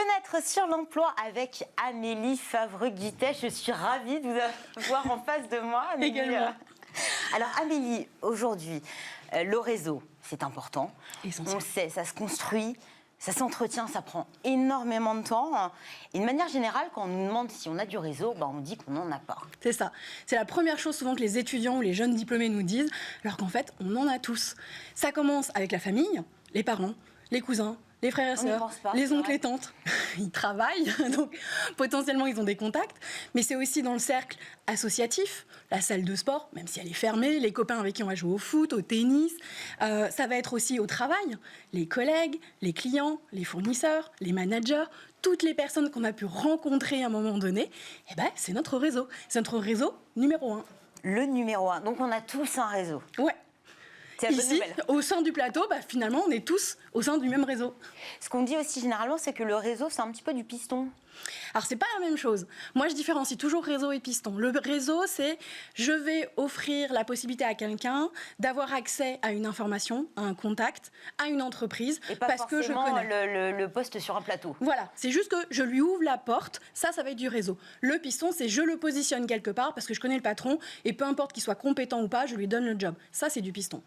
Fenêtre sur l'emploi avec Amélie Favre-Guittet. Je suis ravie de vous avoir en face de moi, Amélie. Également. Alors Amélie, aujourd'hui, le réseau, c'est important. Essentiel. On le sait, ça se construit, ça s'entretient, ça prend énormément de temps. Et de manière générale, quand on nous demande si on a du réseau, on dit qu'on n'en a pas. C'est ça. C'est la première chose souvent que les étudiants ou les jeunes diplômés nous disent, alors qu'en fait, on en a tous. Ça commence avec la famille, les parents, les cousins, les frères et sœurs, les oncles et tantes. Ils travaillent, donc potentiellement ils ont des contacts. Mais c'est aussi dans le cercle associatif, la salle de sport, même si elle est fermée, les copains avec qui on va jouer au foot, au tennis. Ça va être aussi au travail, les collègues, les clients, les fournisseurs, les managers, toutes les personnes qu'on a pu rencontrer à un moment donné. C'est notre réseau. C'est notre réseau numéro 1. Le numéro 1. Donc on a tous un réseau. Ouais. C'est la bonne Ici, nouvelle. au sein du plateau, finalement, on est tous au sein du même réseau. Ce qu'on dit aussi généralement, c'est que le réseau, c'est un petit peu du piston. Alors, c'est pas la même chose. Moi, je différencie toujours réseau et piston. Le réseau, c'est je vais offrir la possibilité à quelqu'un d'avoir accès à une information, à un contact, à une entreprise, et pas parce que je connais le poste sur un plateau. Voilà, c'est juste que je lui ouvre la porte, ça va être du réseau. Le piston, c'est je le positionne quelque part parce que je connais le patron et peu importe qu'il soit compétent ou pas, je lui donne le job. Ça, c'est du piston.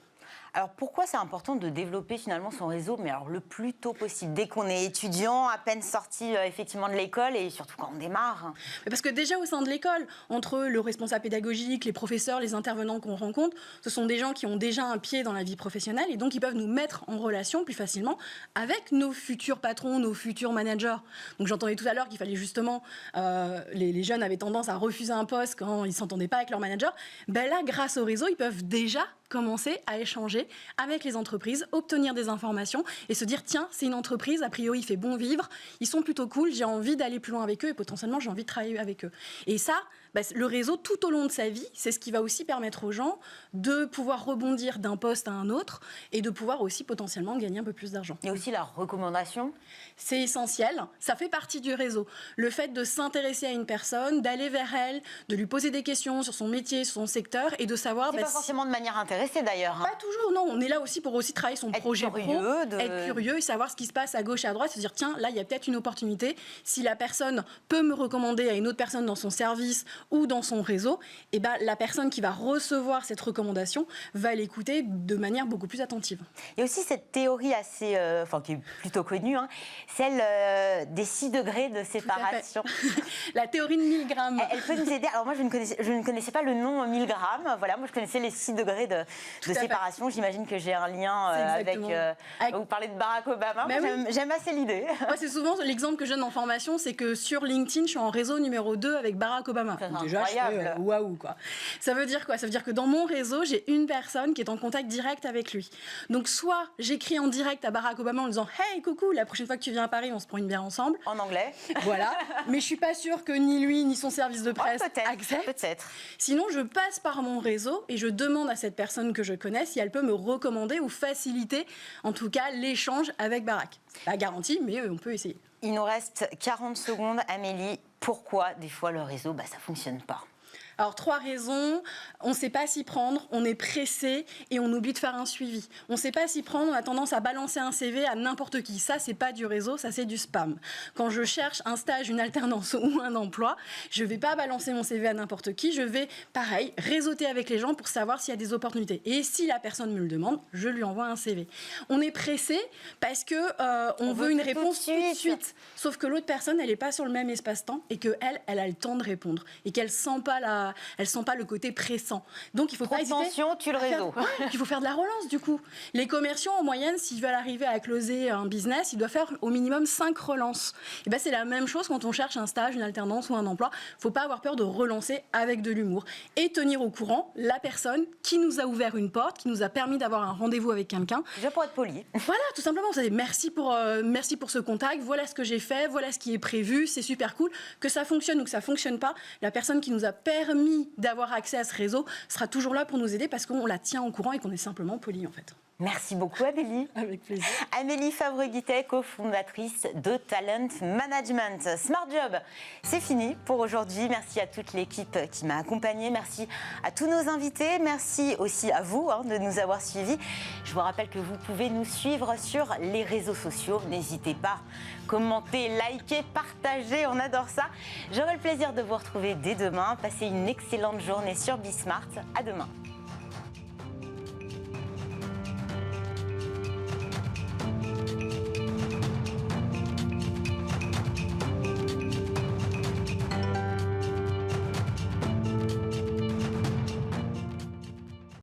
Alors pourquoi c'est important de développer finalement son réseau, mais alors le plus tôt possible, dès qu'on est étudiant, à peine sorti effectivement de l'école et surtout quand on démarre? Parce que déjà au sein de l'école, entre le responsable pédagogique, les professeurs, les intervenants qu'on rencontre, ce sont des gens qui ont déjà un pied dans la vie professionnelle et donc ils peuvent nous mettre en relation plus facilement avec nos futurs patrons, nos futurs managers. Donc j'entendais tout à l'heure qu'il fallait justement, les jeunes avaient tendance à refuser un poste quand ils ne s'entendaient pas avec leur manager. Là, grâce au réseau, ils peuvent déjà commencer à échanger avec les entreprises, obtenir des informations et se dire tiens, c'est une entreprise, a priori il fait bon vivre, ils sont plutôt cool, j'ai envie d'aller plus loin avec eux et potentiellement j'ai envie de travailler avec eux. Et ça, le réseau tout au long de sa vie, c'est ce qui va aussi permettre aux gens de pouvoir rebondir d'un poste à un autre et de pouvoir aussi potentiellement gagner un peu plus d'argent. Il y a aussi la recommandation. C'est essentiel, ça fait partie du réseau. Le fait de s'intéresser à une personne, d'aller vers elle, de lui poser des questions sur son métier, sur son secteur et de savoir... C'est pas forcément de manière intéressée d'ailleurs. Pas toujours, non. On est là aussi pour travailler son projet pro, être curieux et savoir ce qui se passe à gauche et à droite, se dire tiens, là il y a peut-être une opportunité. Si la personne peut me recommander à une autre personne dans son service ou dans son réseau, la personne qui va recevoir cette recommandation va l'écouter de manière beaucoup plus attentive. Il y a aussi cette théorie assez, qui est plutôt connue, celle des 6 degrés de séparation. La théorie de 1000 grammes. Elle peut nous aider. Alors moi, je ne connaissais pas le nom 1000 grammes. Voilà, moi je connaissais les 6 degrés de séparation. J'imagine que j'ai un lien avec... Vous parlez de Barack Obama. J'aime assez l'idée. Moi, c'est souvent l'exemple que je donne en formation, c'est que sur LinkedIn, je suis en réseau numéro 2 avec Barack Obama. Déjà, incroyable. Waouh, quoi. Ça veut dire quoi? Ça veut dire que dans mon réseau, j'ai une personne qui est en contact direct avec lui. Donc, soit j'écris en direct à Barack Obama en lui disant « Hey, coucou, la prochaine fois que tu viens à Paris, on se prend une bière ensemble. » En anglais. Voilà. Mais je suis pas sûre que ni lui, ni son service de presse acceptent. Peut-être. Sinon, je passe par mon réseau et je demande à cette personne que je connais si elle peut me recommander ou faciliter, en tout cas, l'échange avec Barack. Pas garanti, mais on peut essayer. Il nous reste 40 secondes. Amélie, pourquoi des fois le réseau, ça fonctionne pas? Alors, 3 raisons. On ne sait pas s'y prendre, on est pressé et on oublie de faire un suivi. On ne sait pas s'y prendre, on a tendance à balancer un CV à n'importe qui. Ça, c'est pas du réseau, ça, c'est du spam. Quand je cherche un stage, une alternance ou un emploi, je ne vais pas balancer mon CV à n'importe qui. Je vais, pareil, réseauter avec les gens pour savoir s'il y a des opportunités. Et si la personne me le demande, je lui envoie un CV. On est pressé parce que on veut une réponse tout de suite. Sauf que l'autre personne, elle n'est pas sur le même espace-temps et qu'elle, elle a le temps de répondre. Et qu'elle sent pas le côté pressant. Donc, il faut pas hésiter. Attention, tue le réseau. Il faut faire de la relance, du coup. Les commerciaux, en moyenne, s'ils veulent arriver à closer un business, ils doivent faire au minimum 5 relances. Et c'est la même chose quand on cherche un stage, une alternance ou un emploi. Il ne faut pas avoir peur de relancer avec de l'humour. Et tenir au courant la personne qui nous a ouvert une porte, qui nous a permis d'avoir un rendez-vous avec quelqu'un. Déjà pour être poli. Voilà, tout simplement. Vous savez, merci pour ce contact. Voilà ce que j'ai fait. Voilà ce qui est prévu. C'est super cool. Que ça fonctionne ou que ça ne fonctionne pas, la personne qui nous a permis permis d'avoir accès à ce réseau sera toujours là pour nous aider parce qu'on la tient au courant et qu'on est simplement poli en fait. Merci beaucoup Amélie. Avec plaisir. Amélie Favre-Guittet, cofondatrice de Talent Management. Smart Job, c'est fini pour aujourd'hui. Merci à toute l'équipe qui m'a accompagnée. Merci à tous nos invités. Merci aussi à vous de nous avoir suivis. Je vous rappelle que vous pouvez nous suivre sur les réseaux sociaux. N'hésitez pas, commentez, likez, partagez. On adore ça. J'aurai le plaisir de vous retrouver dès demain. Passez une excellente journée sur Bismart. À demain.